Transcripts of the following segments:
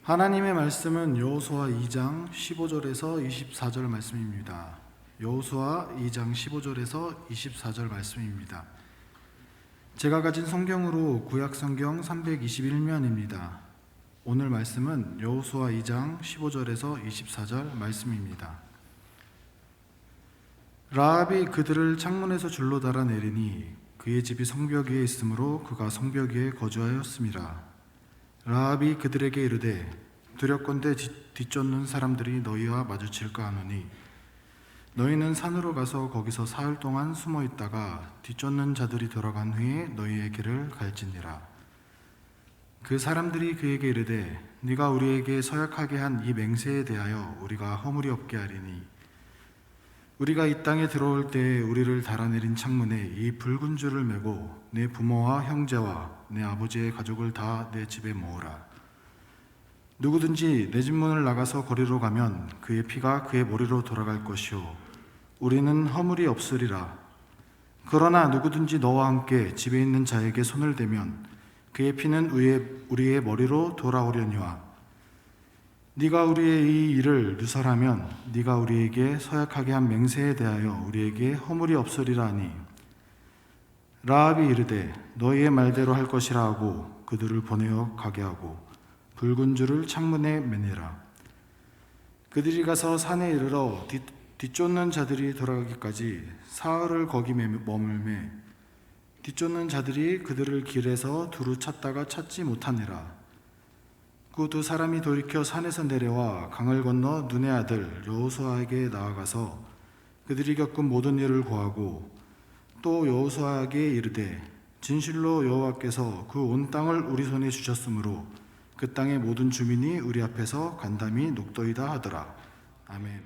하나님의 말씀은 여호수아 2장 15절에서 24절 말씀입니다. 여호수아 2장 15절에서 24절 말씀입니다. 제가 가진 성경으로 구약 성경 321면입니다. 오늘 말씀은 여호수아 2장 15절에서 24절 말씀입니다. 라합이 그들을 창문에서 줄로 달아내리니 그의 집이 성벽 위에 있으므로 그가 성벽 위에 거주하였음이라. 라합이 그들에게 이르되 두렵건대 뒤쫓는 사람들이 너희와 마주칠까 하노니 너희는 산으로 가서 거기서 사흘 동안 숨어 있다가 뒤쫓는 자들이 돌아간 후에 너희의 길을 갈지니라. 그 사람들이 그에게 이르되 네가 우리에게 서약하게 한 이 맹세에 대하여 우리가 허물이 없게 하리니 우리가 이 땅에 들어올 때에 우리를 달아내린 창문에 이 붉은 줄을 메고 내 부모와 형제와 내 아버지의 가족을 다 내 집에 모으라. 누구든지 내 집 문을 나가서 거리로 가면 그의 피가 그의 머리로 돌아갈 것이요 우리는 허물이 없으리라. 그러나 누구든지 너와 함께 집에 있는 자에게 손을 대면 그의 피는 우리의 머리로 돌아오려니와 네가 우리의 이 일을 누설하면 네가 우리에게 서약하게 한 맹세에 대하여 우리에게 허물이 없으리라 하니 라합이 이르되 너희의 말대로 할 것이라 하고 그들을 보내어 가게 하고 붉은 줄을 창문에 매니라. 그들이 가서 산에 이르러 뒤쫓는 자들이 돌아가기까지 사흘을 거기 머물매 뒤쫓는 자들이 그들을 길에서 두루 찾다가 찾지 못하니라. 그 두 사람이 돌이켜 산에서 내려와 강을 건너 눈의 아들 여호수아에게 나아가서 그들이 겪은 모든 일을 고하고 또 여호수아에게 이르되 진실로 여호와께서 그 온 땅을 우리 손에 주셨으므로 그 땅의 모든 주민이 우리 앞에서 간담이 녹더이다 하더라. 아멘.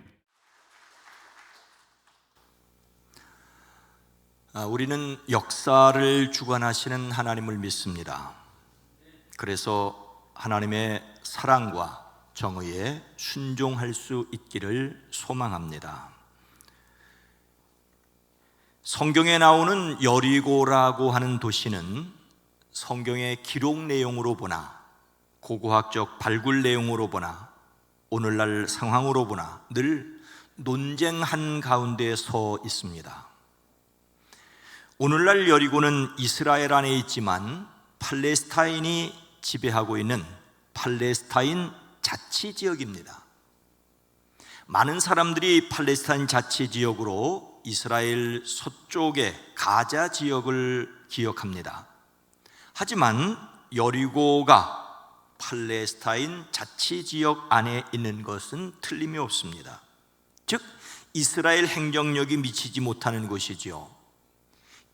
우리는 역사를 주관하시는 하나님을 믿습니다. 그래서 하나님의 사랑과 정의에 순종할 수 있기를 소망합니다. 성경에 나오는 여리고라고 하는 도시는 성경의 기록 내용으로 보나 고고학적 발굴 내용으로 보나 오늘날 상황으로 보나 늘 논쟁한 가운데 서 있습니다. 오늘날 여리고는 이스라엘 안에 있지만 팔레스타인이 지배하고 있는 팔레스타인 자치지역입니다. 많은 사람들이 팔레스타인 자치지역으로 이스라엘 서쪽의 가자 지역을 기억합니다. 하지만 여리고가 팔레스타인 자치지역 안에 있는 것은 틀림이 없습니다. 즉 이스라엘 행정력이 미치지 못하는 곳이지요.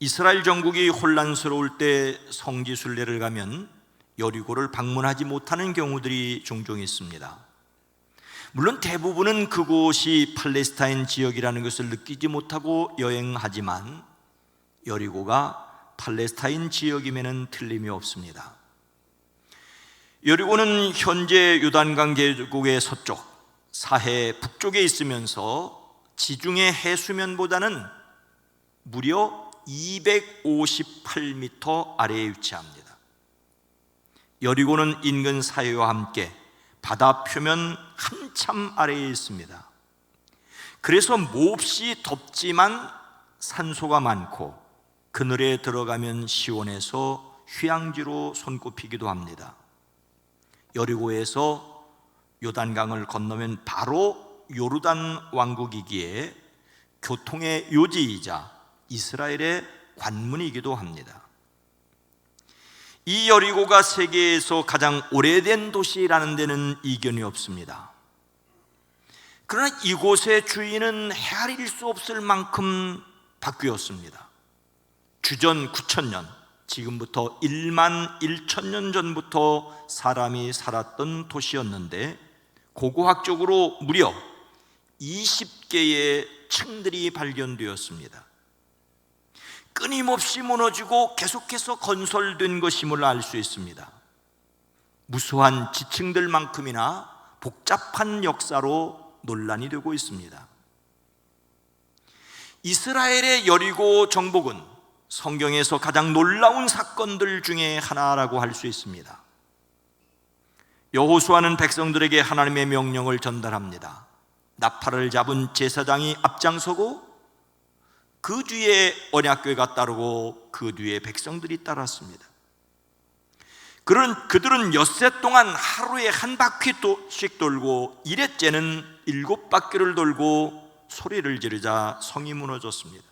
이스라엘 정국이 혼란스러울 때 성지순례를 가면 여리고를 방문하지 못하는 경우들이 종종 있습니다. 물론 대부분은 그곳이 팔레스타인 지역이라는 것을 느끼지 못하고 여행하지만 여리고가 팔레스타인 지역임에는 틀림이 없습니다. 여리고는 현재 요단강 계곡의 서쪽, 사해 북쪽에 있으면서 지중해 해수면보다는 무려 258m 아래에 위치합니다. 여리고는 인근 사해와 함께 바다 표면 한참 아래에 있습니다. 그래서 몹시 덥지만 산소가 많고 그늘에 들어가면 시원해서 휴양지로 손꼽히기도 합니다. 여리고에서 요단강을 건너면 바로 요르단 왕국이기에 교통의 요지이자 이스라엘의 관문이기도 합니다. 이 여리고가 세계에서 가장 오래된 도시라는 데는 이견이 없습니다. 그러나 이곳의 주인은 헤아릴 수 없을 만큼 바뀌었습니다. 주전 9,000년, 지금부터 1만 1천년 전부터 사람이 살았던 도시였는데 고고학적으로 무려 20개의 층들이 발견되었습니다. 끊임없이 무너지고 계속해서 건설된 것임을 알 수 있습니다. 무수한 지층들만큼이나 복잡한 역사로 논란이 되고 있습니다. 이스라엘의 여리고 정복은 성경에서 가장 놀라운 사건들 중에 하나라고 할 수 있습니다. 여호수아는 백성들에게 하나님의 명령을 전달합니다. 나팔을 잡은 제사장이 앞장서고 그 뒤에 언약궤가 따르고 그 뒤에 백성들이 따랐습니다. 그들은 엿새 동안 하루에 한 바퀴씩 돌고 일회째는 7바퀴를 돌고 소리를 지르자 성이 무너졌습니다.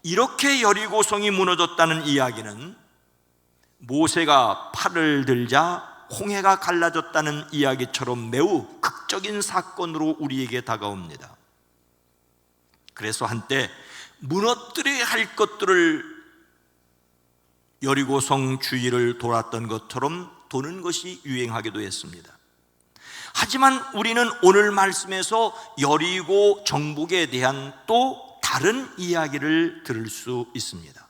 이렇게 여리고 성이 무너졌다는 이야기는 모세가 팔을 들자 홍해가 갈라졌다는 이야기처럼 매우 극적인 사건으로 우리에게 다가옵니다. 그래서 한때 무너뜨려야 할 것들을 여리고성 주위를 돌았던 것처럼 도는 것이 유행하기도 했습니다. 하지만 우리는 오늘 말씀에서 여리고 정복에 대한 또 다른 이야기를 들을 수 있습니다.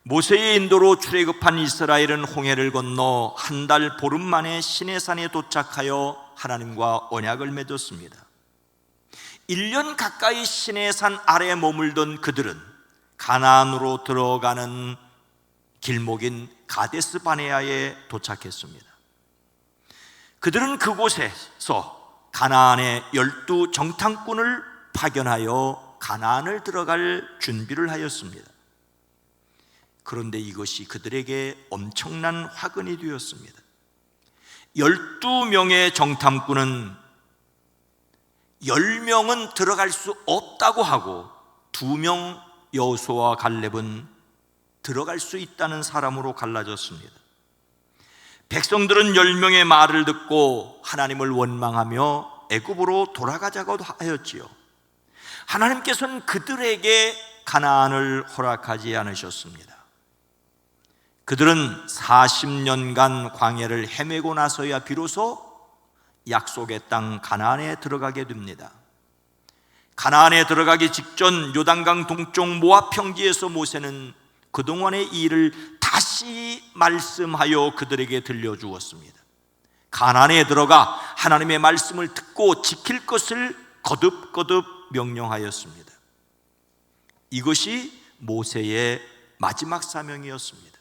모세의 인도로 출애굽한 이스라엘은 홍해를 건너 한 달 보름 만에 시내산에 도착하여 하나님과 언약을 맺었습니다. 1년 가까이 시내산 아래에 머물던 그들은 가나안으로 들어가는 길목인 가데스 바네아에 도착했습니다. 그들은 그곳에서 가나안의 12 정탐꾼을 파견하여 가나안을 들어갈 준비를 하였습니다. 그런데 이것이 그들에게 엄청난 화근이 되었습니다. 12명의 정탐꾼은 10명은 들어갈 수 없다고 하고 2명 여호수아와 갈렙은 들어갈 수 있다는 사람으로 갈라졌습니다. 백성들은 10명의 말을 듣고 하나님을 원망하며 애굽으로 돌아가자고 하였지요. 하나님께서는 그들에게 가나안을 허락하지 않으셨습니다. 그들은 40년간 광야를 헤매고 나서야 비로소 약속의 땅 가나안에 들어가게 됩니다. 가나안에 들어가기 직전 요단강 동쪽 모압 평지에서 모세는 그동안의 일을 다시 말씀하여 그들에게 들려주었습니다. 가나안에 들어가 하나님의 말씀을 듣고 지킬 것을 거듭거듭 명령하였습니다. 이것이 모세의 마지막 사명이었습니다.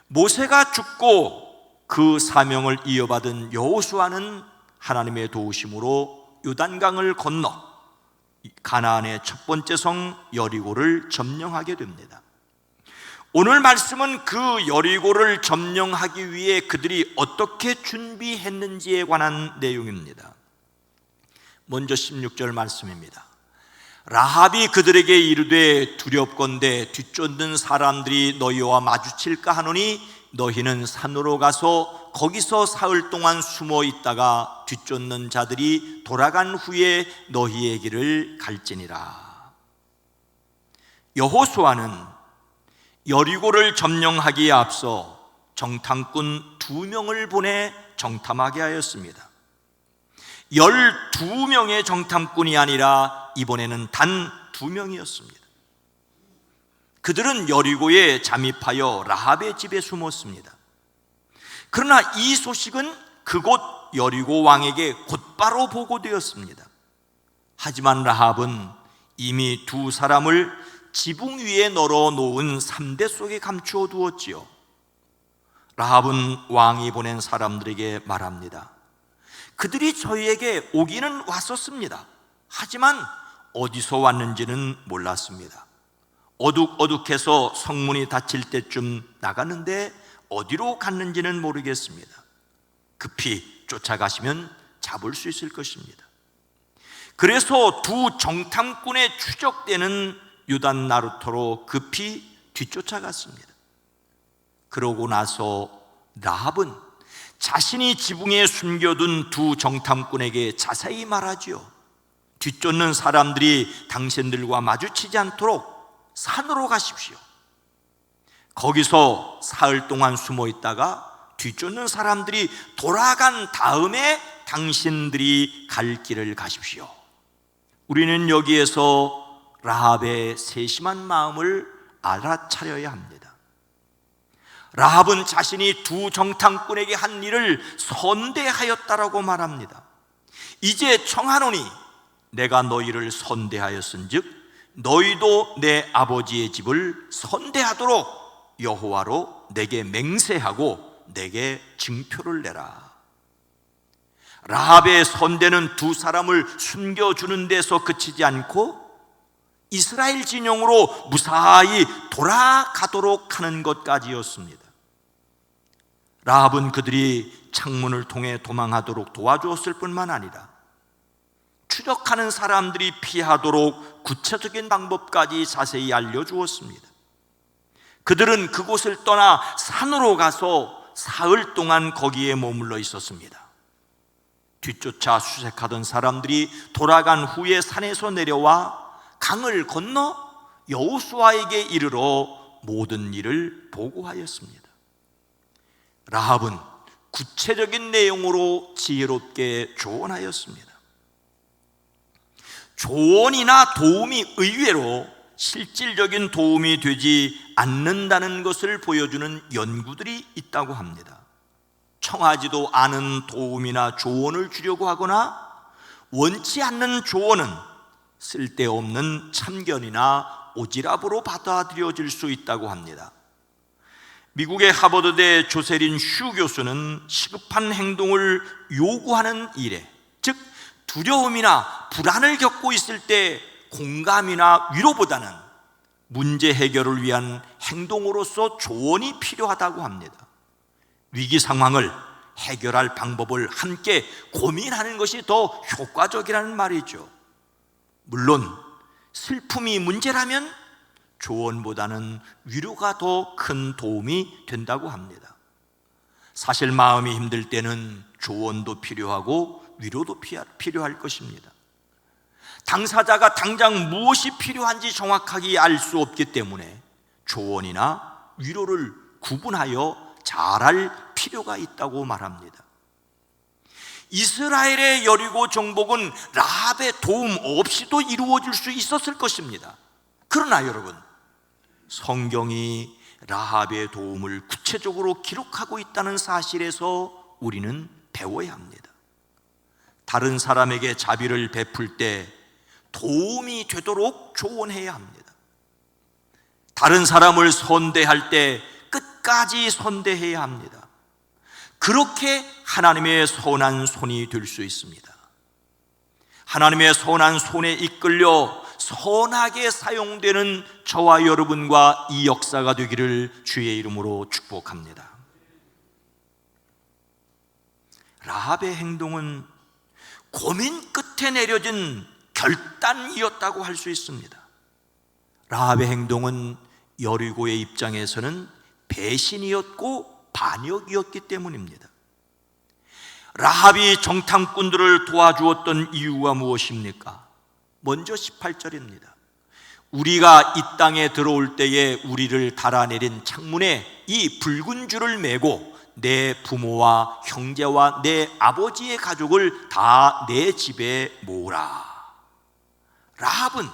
모세가 죽고 그 사명을 이어받은 여호수아는 하나님의 도우심으로 요단강을 건너 가나안의 첫 번째 성 여리고를 점령하게 됩니다. 오늘 말씀은 그 여리고를 점령하기 위해 그들이 어떻게 준비했는지에 관한 내용입니다. 먼저 16절 말씀입니다. 라합이 그들에게 이르되 두렵건대 뒤쫓는 사람들이 너희와 마주칠까 하노니 너희는 산으로 가서 거기서 사흘 동안 숨어 있다가 뒤쫓는 자들이 돌아간 후에 너희의 길을 갈지니라. 여호수아는 여리고를 점령하기에 앞서 정탐꾼 2명을 보내 정탐하게 하였습니다. 12명의 정탐꾼이 아니라 이번에는 단 2명이었습니다. 그들은 여리고에 잠입하여 라합의 집에 숨었습니다. 그러나 이 소식은 그곳 여리고 왕에게 곧바로 보고되었습니다. 하지만 라합은 이미 2 사람을 지붕 위에 널어 놓은 3대 속에 감추어 두었지요. 라합은 왕이 보낸 사람들에게 말합니다. 그들이 저희에게 오기는 왔었습니다. 하지만 어디서 왔는지는 몰랐습니다. 어둑어둑해서 성문이 닫힐 때쯤 나갔는데 어디로 갔는지는 모르겠습니다. 급히 쫓아가시면 잡을 수 있을 것입니다. 그래서 2 정탐꾼의 추적되는 요단 나루터로 급히 뒤쫓아갔습니다. 그러고 나서 라합은 자신이 지붕에 숨겨둔 2 정탐꾼에게 자세히 말하지요. 뒤쫓는 사람들이 당신들과 마주치지 않도록 산으로 가십시오. 거기서 사흘 동안 숨어 있다가 뒤쫓는 사람들이 돌아간 다음에 당신들이 갈 길을 가십시오. 우리는 여기에서 라합의 세심한 마음을 알아차려야 합니다. 라합은 자신이 2 정탐꾼에게 한 일을 선대하였다라고 말합니다. 이제 청하노니 내가 너희를 선대하였은즉 너희도 내 아버지의 집을 선대하도록 여호와로 내게 맹세하고 내게 증표를 내라. 라합의 선대는 두 사람을 숨겨주는 데서 그치지 않고 이스라엘 진영으로 무사히 돌아가도록 하는 것까지였습니다. 라합은 그들이 창문을 통해 도망하도록 도와주었을 뿐만 아니라 추적하는 사람들이 피하도록 구체적인 방법까지 자세히 알려주었습니다. 그들은 그곳을 떠나 산으로 가서 사흘 동안 거기에 머물러 있었습니다. 뒤쫓아 수색하던 사람들이 돌아간 후에 산에서 내려와 강을 건너 여호수아에게 이르러 모든 일을 보고하였습니다. 라합은 구체적인 내용으로 지혜롭게 조언하였습니다. 조언이나 도움이 의외로 실질적인 도움이 되지 않는다는 것을 보여주는 연구들이 있다고 합니다. 청하지도 않은 도움이나 조언을 주려고 하거나 원치 않는 조언은 쓸데없는 참견이나 오지랖으로 받아들여질 수 있다고 합니다. 미국의 하버드대 조세린 슈 교수는 시급한 행동을 요구하는 일에, 즉 두려움이나 불안을 겪고 있을 때 공감이나 위로보다는 문제 해결을 위한 행동으로서 조언이 필요하다고 합니다. 위기 상황을 해결할 방법을 함께 고민하는 것이 더 효과적이라는 말이죠. 물론 슬픔이 문제라면 조언보다는 위로가 더 큰 도움이 된다고 합니다. 사실 마음이 힘들 때는 조언도 필요하고 위로도 필요할 것입니다. 당사자가 당장 무엇이 필요한지 정확하게 알 수 없기 때문에 조언이나 위로를 구분하여 잘할 필요가 있다고 말합니다. 이스라엘의 여리고 정복은 라합의 도움 없이도 이루어질 수 있었을 것입니다. 그러나 여러분, 성경이 라합의 도움을 구체적으로 기록하고 있다는 사실에서 우리는 배워야 합니다. 다른 사람에게 자비를 베풀 때 도움이 되도록 조언해야 합니다. 다른 사람을 선대할 때 끝까지 선대해야 합니다. 그렇게 하나님의 선한 손이 될 수 있습니다. 하나님의 선한 손에 이끌려 선하게 사용되는 저와 여러분과 이 역사가 되기를 주의 이름으로 축복합니다. 라합의 행동은 고민 끝에 내려진 결단이었다고 할 수 있습니다. 라합의 행동은 여리고의 입장에서는 배신이었고 반역이었기 때문입니다. 라합이 정탐꾼들을 도와주었던 이유가 무엇입니까? 먼저 18절입니다. 우리가 이 땅에 들어올 때에 우리를 달아내린 창문에 이 붉은 줄을 매고 내 부모와 형제와 내 아버지의 가족을 다 내 집에 모으라. 라합은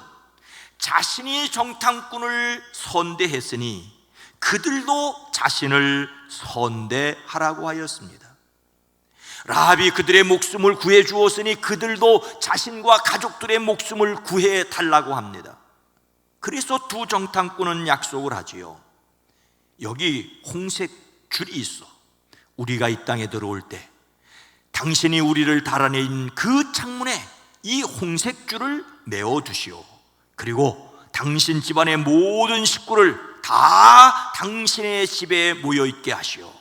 자신이 정탐꾼을 선대했으니 그들도 자신을 선대하라고 하였습니다. 라합이 그들의 목숨을 구해 주었으니 그들도 자신과 가족들의 목숨을 구해 달라고 합니다. 그래서 두 정탐꾼은 약속을 하지요. 여기 홍색 줄이 있어. 우리가 이 땅에 들어올 때 당신이 우리를 달아낸 그 창문에 이 홍색 줄을 메어 두시오. 그리고 당신 집안의 모든 식구를 다 당신의 집에 모여 있게 하시오.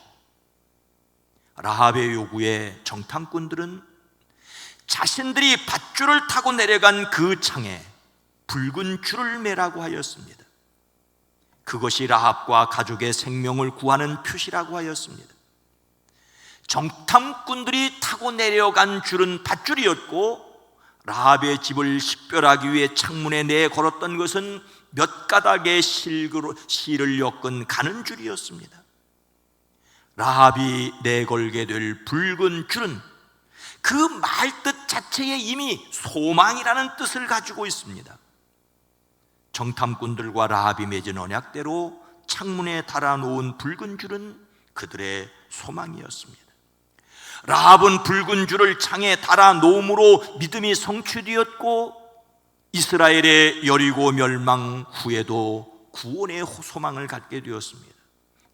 라합의 요구에 정탐꾼들은 자신들이 밧줄을 타고 내려간 그 창에 붉은 줄을 매라고 하였습니다. 그것이 라합과 가족의 생명을 구하는 표시라고 하였습니다. 정탐꾼들이 타고 내려간 줄은 밧줄이었고 라합의 집을 식별하기 위해 창문에 내걸었던 것은 몇 가닥의 실을 엮은 가는 줄이었습니다. 라합이 내걸게 될 붉은 줄은 그 말뜻 자체에 이미 소망이라는 뜻을 가지고 있습니다. 정탐꾼들과 라합이 맺은 언약대로 창문에 달아놓은 붉은 줄은 그들의 소망이었습니다. 라합은 붉은 줄을 창에 달아놓음으로 믿음이 성취되었고 이스라엘의 여리고 멸망 후에도 구원의 소망을 갖게 되었습니다.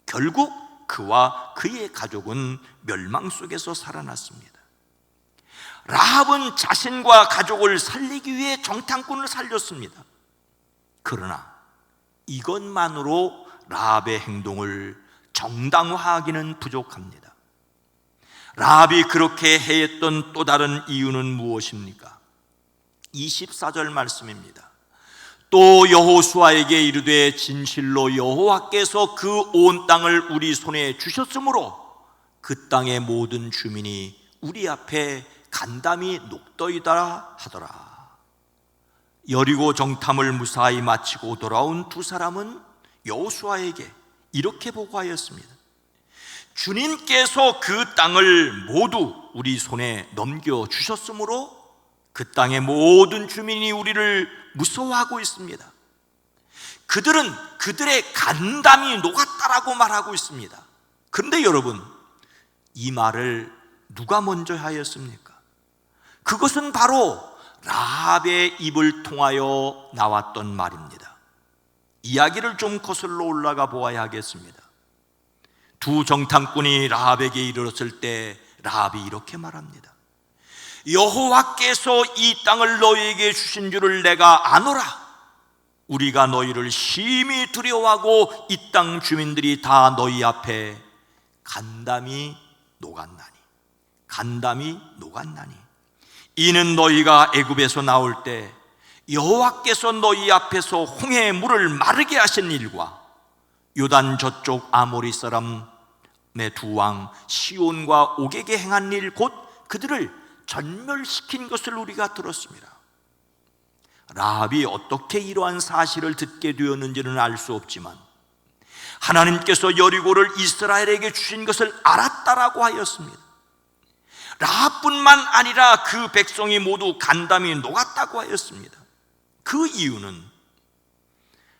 결국 그와 그의 가족은 멸망 속에서 살아났습니다. 라합은 자신과 가족을 살리기 위해 정탐꾼을 살렸습니다. 그러나 이것만으로 라합의 행동을 정당화하기는 부족합니다. 라합이 그렇게 해했던 또 다른 이유는 무엇입니까? 24절 말씀입니다. 또 여호수아에게 이르되 진실로 여호와께서 그 온 땅을 우리 손에 주셨으므로 그 땅의 모든 주민이 우리 앞에 간담이 녹더이다 하더라. 여리고 정탐을 무사히 마치고 돌아온 두 사람은 여호수아에게 이렇게 보고하였습니다. 주님께서 그 땅을 모두 우리 손에 넘겨주셨으므로 그 땅의 모든 주민이 우리를 무서워하고 있습니다. 그들은 그들의 간담이 녹았다라고 말하고 있습니다. 그런데 여러분, 이 말을 누가 먼저 하였습니까? 그것은 바로 라합의 입을 통하여 나왔던 말입니다. 이야기를 좀 거슬러 올라가 보아야 하겠습니다. 두 정탐꾼이 라합에게 이르렀을 때 라합이 이렇게 말합니다. 여호와께서 이 땅을 너희에게 주신 줄을 내가 아노라. 우리가 너희를 심히 두려워하고 이 땅 주민들이 다 너희 앞에 간담이 녹았나니 이는 너희가 애굽에서 나올 때 여호와께서 너희 앞에서 홍해의 물을 마르게 하신 일과 요단 저쪽 아모리 사람의 두 왕 시온과 옥에게 행한 일 곧 그들을 전멸시킨 것을 우리가 들었습니다. 라합이 어떻게 이러한 사실을 듣게 되었는지는 알 수 없지만 하나님께서 여리고를 이스라엘에게 주신 것을 알았다라고 하였습니다. 라합뿐만 아니라 그 백성이 모두 간담이 녹았다고 하였습니다. 그 이유는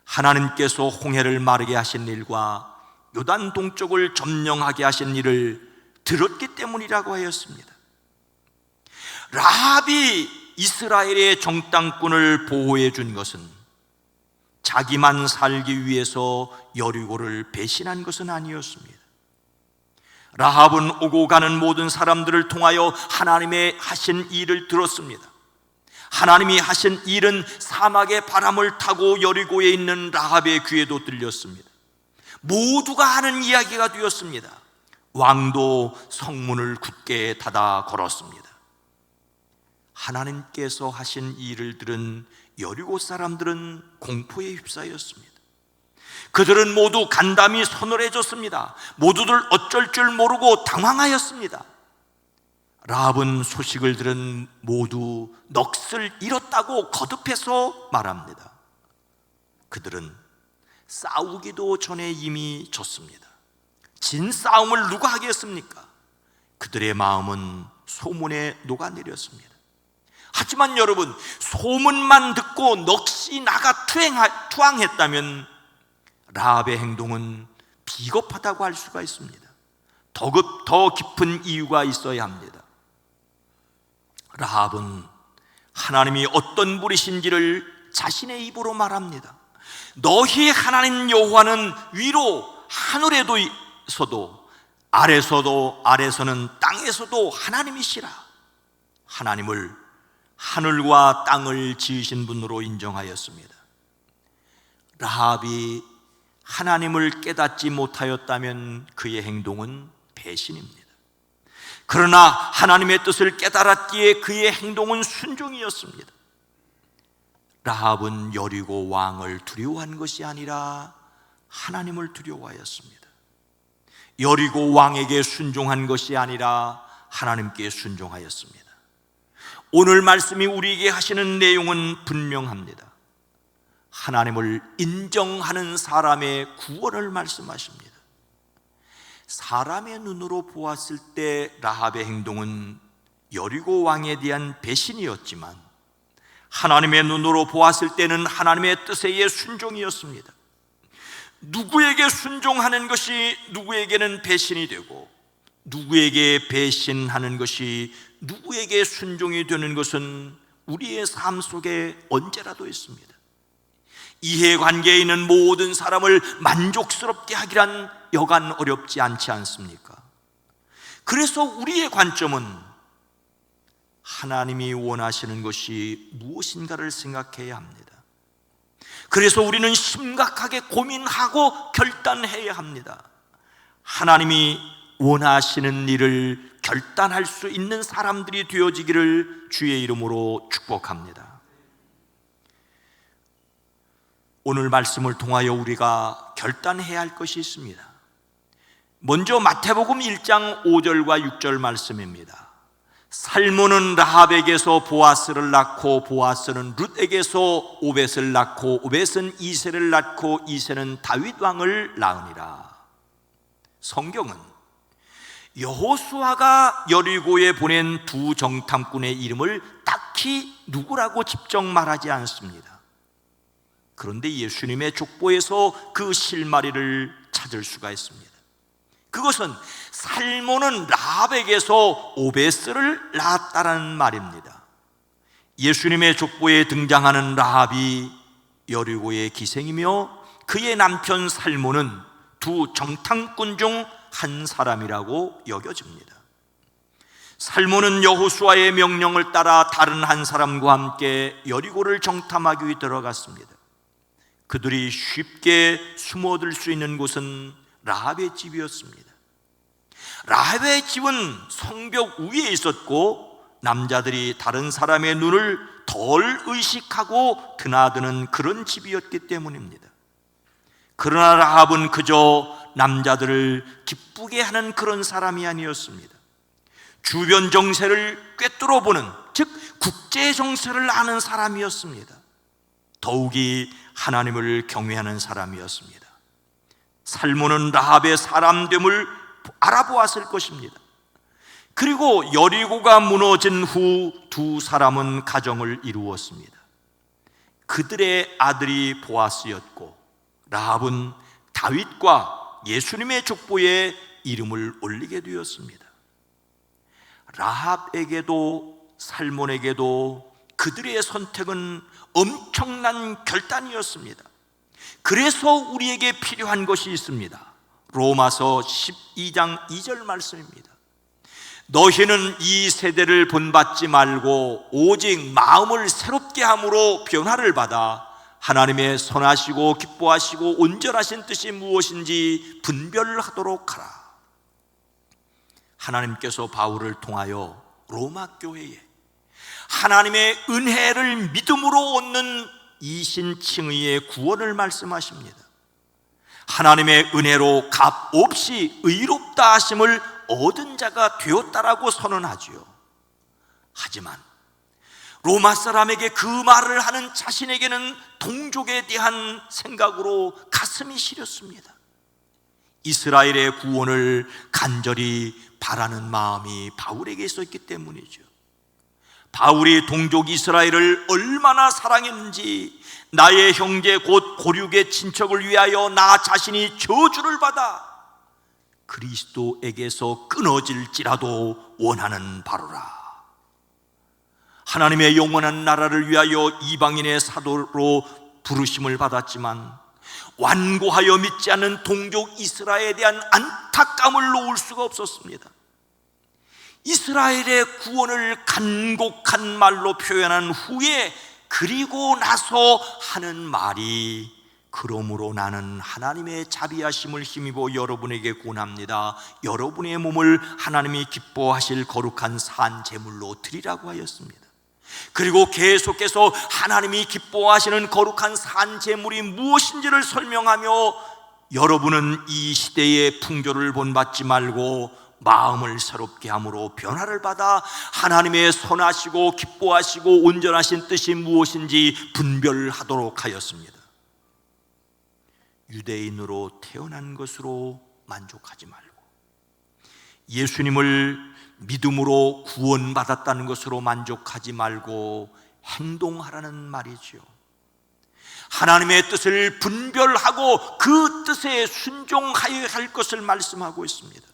하나님께서 홍해를 마르게 하신 일과 요단 동쪽을 점령하게 하신 일을 들었기 때문이라고 하였습니다. 라합이 이스라엘의 정탐꾼을 보호해 준 것은 자기만 살기 위해서 여리고를 배신한 것은 아니었습니다. 라합은 오고 가는 모든 사람들을 통하여 하나님의 하신 일을 들었습니다. 하나님이 하신 일은 사막의 바람을 타고 여리고에 있는 라합의 귀에도 들렸습니다. 모두가 하는 이야기가 되었습니다. 왕도 성문을 굳게 닫아 걸었습니다. 하나님께서 하신 일을 들은 여리고 사람들은 공포에 휩싸였습니다. 그들은 모두 간담이 서늘해졌습니다. 모두들 어쩔 줄 모르고 당황하였습니다. 라합은 소식을 들은 모두 넋을 잃었다고 거듭해서 말합니다. 그들은 싸우기도 전에 이미 졌습니다. 진 싸움을 누가 하겠습니까? 그들의 마음은 소문에 녹아내렸습니다. 하지만 여러분, 소문만 듣고 넋이 나가 투항했다면 라합의 행동은 비겁하다고 할 수가 있습니다. 더 깊은 이유가 있어야 합니다. 라합은 하나님이 어떤 분이신지를 자신의 입으로 말합니다. 너희 하나님 여호와는 위로 하늘에도 있어도 아래서는 땅에서도 하나님이시라. 하나님을 하늘과 땅을 지으신 분으로 인정하였습니다. 라합이 하나님을 깨닫지 못하였다면 그의 행동은 배신입니다. 그러나 하나님의 뜻을 깨달았기에 그의 행동은 순종이었습니다. 라합은 여리고 왕을 두려워한 것이 아니라 하나님을 두려워하였습니다. 여리고 왕에게 순종한 것이 아니라 하나님께 순종하였습니다. 오늘 말씀이 우리에게 하시는 내용은 분명합니다. 하나님을 인정하는 사람의 구원을 말씀하십니다. 사람의 눈으로 보았을 때 라합의 행동은 여리고 왕에 대한 배신이었지만 하나님의 눈으로 보았을 때는 하나님의 뜻에 의해 순종이었습니다. 누구에게 순종하는 것이 누구에게는 배신이 되고 누구에게 배신하는 것이 누구에게 순종이 되는 것은 우리의 삶 속에 언제라도 있습니다. 이해관계에 있는 모든 사람을 만족스럽게 하기란 여간 어렵지 않지 않습니까? 그래서 우리의 관점은 하나님이 원하시는 것이 무엇인가를 생각해야 합니다. 그래서 우리는 심각하게 고민하고 결단해야 합니다. 하나님이 원하시는 일을 결단할 수 있는 사람들이 되어지기를 주의 이름으로 축복합니다. 오늘 말씀을 통하여 우리가 결단해야 할 것이 있습니다. 먼저 마태복음 1장 5절과 6절 말씀입니다. 살몬은 라합에게서 보아스를 낳고 보아스는 룻에게서 오벳을 낳고 오벳은 이새를 낳고 이새는 다윗 왕을 낳으니라. 성경은 여호수아가 여리고에 보낸 두 정탐꾼의 이름을 딱히 누구라고 직접 말하지 않습니다. 그런데 예수님의 족보에서 그 실마리를 찾을 수가 있습니다. 그것은 살몬은 라합에게서 오벳을 낳았다는 말입니다. 예수님의 족보에 등장하는 라합이 여리고의 기생이며 그의 남편 살몬은 두 정탐꾼 중 한 사람이라고 여겨집니다. 살몬은 여호수아의 명령을 따라 다른 한 사람과 함께 여리고를 정탐하기 들어갔습니다. 그들이 쉽게 숨어들 수 있는 곳은 라합의 집이었습니다. 라합의 집은 성벽 위에 있었고 남자들이 다른 사람의 눈을 덜 의식하고 드나드는 그런 집이었기 때문입니다. 그러나 라합은 그저 남자들을 기쁘게 하는 그런 사람이 아니었습니다. 주변 정세를 꿰뚫어 보는, 즉 국제 정세를 아는 사람이었습니다. 더욱이 하나님을 경외하는 사람이었습니다. 살몬은 라합의 사람됨을 알아보았을 것입니다. 그리고 여리고가 무너진 후 두 사람은 가정을 이루었습니다. 그들의 아들이 보아스였고 라합은 다윗과 예수님의 족보에 이름을 올리게 되었습니다. 라합에게도 살몬에게도 그들의 선택은 엄청난 결단이었습니다. 그래서 우리에게 필요한 것이 있습니다. 로마서 12장 2절 말씀입니다. 너희는 이 세대를 본받지 말고 오직 마음을 새롭게 함으로 변화를 받아 하나님의 선하시고 기뻐하시고 온전하신 뜻이 무엇인지 분별하도록 하라. 하나님께서 바울을 통하여 로마 교회에 하나님의 은혜를 믿음으로 얻는 이신칭의의 구원을 말씀하십니다. 하나님의 은혜로 값 없이 의롭다 하심을 얻은 자가 되었다라고 선언하지요. 하지만 로마 사람에게 그 말을 하는 자신에게는 동족에 대한 생각으로 가슴이 시렸습니다. 이스라엘의 구원을 간절히 바라는 마음이 바울에게 있었기 때문이죠. 바울이 동족 이스라엘을 얼마나 사랑했는지 나의 형제 곧 고륙의 친척을 위하여 나 자신이 저주를 받아 그리스도에게서 끊어질지라도 원하는 바로라. 하나님의 영원한 나라를 위하여 이방인의 사도로 부르심을 받았지만 완고하여 믿지 않는 동족 이스라엘에 대한 안타까움을 놓을 수가 없었습니다. 이스라엘의 구원을 간곡한 말로 표현한 후에 그리고 나서 하는 말이 그러므로 나는 하나님의 자비하심을 힘입어 여러분에게 권합니다. 여러분의 몸을 하나님이 기뻐하실 거룩한 산 제물로 드리라고 하였습니다. 그리고 계속해서 하나님이 기뻐하시는 거룩한 산 제물이 무엇인지를 설명하며 여러분은 이 시대의 풍조를 본받지 말고 마음을 새롭게 함으로 변화를 받아 하나님의 선하시고 기뻐하시고 온전하신 뜻이 무엇인지 분별하도록 하였습니다. 유대인으로 태어난 것으로 만족하지 말고 예수님을 믿음으로 구원받았다는 것으로 만족하지 말고 행동하라는 말이죠. 하나님의 뜻을 분별하고 그 뜻에 순종하여야 할 것을 말씀하고 있습니다.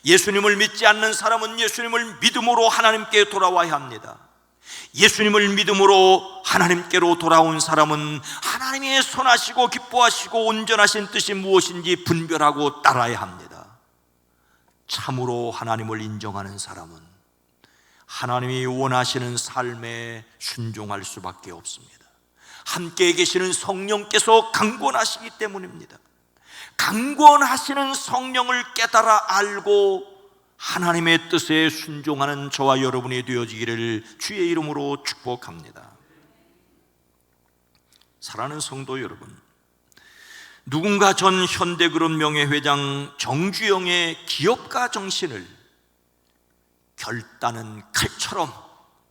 예수님을 믿지 않는 사람은 예수님을 믿음으로 하나님께 돌아와야 합니다. 예수님을 믿음으로 하나님께로 돌아온 사람은 하나님의 선하시고 기뻐하시고 온전하신 뜻이 무엇인지 분별하고 따라야 합니다. 참으로 하나님을 인정하는 사람은 하나님이 원하시는 삶에 순종할 수밖에 없습니다. 함께 계시는 성령께서 강권하시기 때문입니다. 강권하시는 성령을 깨달아 알고 하나님의 뜻에 순종하는 저와 여러분이 되어지기를 주의 이름으로 축복합니다. 사랑하는 성도 여러분, 누군가 전 현대그룹 명예회장 정주영의 기업가 정신을 결단은 칼처럼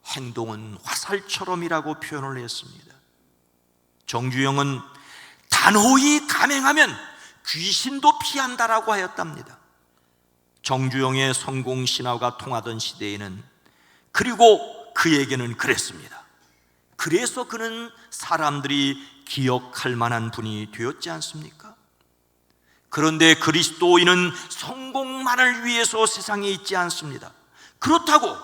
행동은 화살처럼이라고 표현을 했습니다. 정주영은 단호히 감행하면 귀신도 피한다라고 하였답니다. 정주영의 성공 신화가 통하던 시대에는, 그리고 그에게는 그랬습니다. 그래서 그는 사람들이 기억할 만한 분이 되었지 않습니까? 그런데 그리스도인은 성공만을 위해서 세상에 있지 않습니다. 그렇다고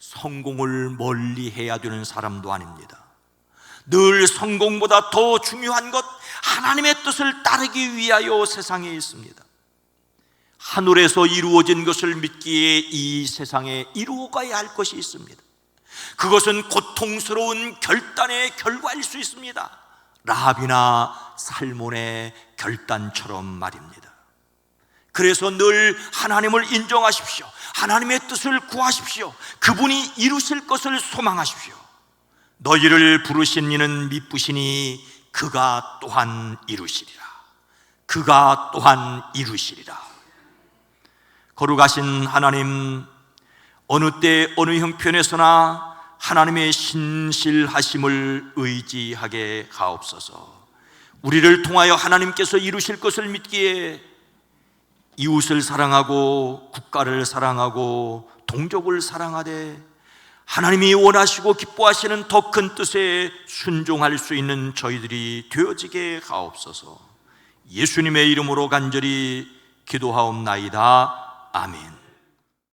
성공을 멀리 해야 되는 사람도 아닙니다. 늘 성공보다 더 중요한 것, 하나님의 뜻을 따르기 위하여 세상에 있습니다. 하늘에서 이루어진 것을 믿기에 이 세상에 이루어가야 할 것이 있습니다. 그것은 고통스러운 결단의 결과일 수 있습니다. 라합이나 살몬의 결단처럼 말입니다. 그래서 늘 하나님을 인정하십시오. 하나님의 뜻을 구하십시오. 그분이 이루실 것을 소망하십시오. 너희를 부르신 이는 미쁘시니 그가 또한 이루시리라. 그가 또한 이루시리라. 거룩하신 하나님, 어느 때 어느 형편에서나 하나님의 신실하심을 의지하게 하옵소서. 우리를 통하여 하나님께서 이루실 것을 믿기에 이웃을 사랑하고 국가를 사랑하고 동족을 사랑하되 하나님이 원하시고 기뻐하시는 더 큰 뜻에 순종할 수 있는 저희들이 되어지게 하옵소서. 예수님의 이름으로 간절히 기도하옵나이다. 아멘.